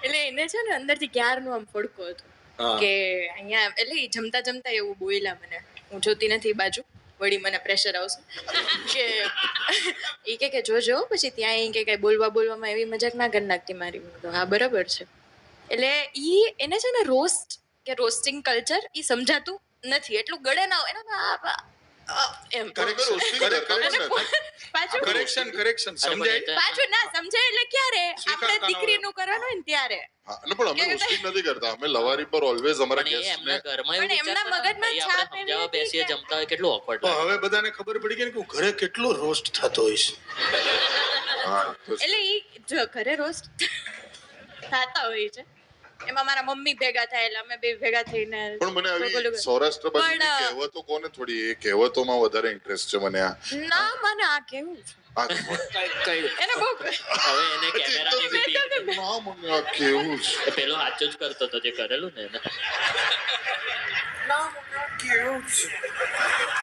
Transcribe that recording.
એટલે એને છે ને અંદરથી ક્યારનું આમ ફડકો હતો કે અહીંયા એટલે ઈ જમતા જમતા એવું બોલ્યા મને, હું જોતી નથી બાજુ, વળી મને પ્રેશર આવશે કે ઈ કે જોજો પછી ત્યાં ઈ કે બોલવામાં એવી મજાક ના કરી નાખતી મારી. હા બરાબર છે. એટલે ઈ એને છે ને રોસ્ટ કે રોસ્ટિંગ કલ્ચર ઈ સમજાતું નથી, એટલું ગળે ના હોય એમ કરેક્શન સમજાય પાછું ના સમજાય એટલે ક્યારે આપણે દીકરીનું કરવાનું હોય ને ત્યારે. પણ અમે રોસ્ટિંગ નથી કરતા, અમે લવારી પર ઓલવેઝ અમારા ગેસ્ટ ને પણ એમના મગજમાં છાપ એવી બેસીએ જમતા હોય કેટલું ઓકવર્ડ લાગે. હવે બધાને ખબર પડી ગઈ કે ઘરે કેટલો રોસ્ટ થતો હોય છે. એટલે ઈ જો ઘરે રોસ્ટ થતા હોય છે, એમાં મારા મમ્મી ભેગા થાય એટલે અમે બે ભેગા થઈને. પણ મને આવી સૌરાષ્ટ્ર બાજુની કહેવતો કોને થોડી એ કહેવતોમાં વધારે ઇન્ટરેસ્ટ છે મને. ના મને આ કેવું છે એને બહુ હવે એને કેમેરાની બી ના મને આ કેવું છે પેલો સાચો જ કરતો હતો જે કરેલું ને એને. ના મને આ કેવું છે.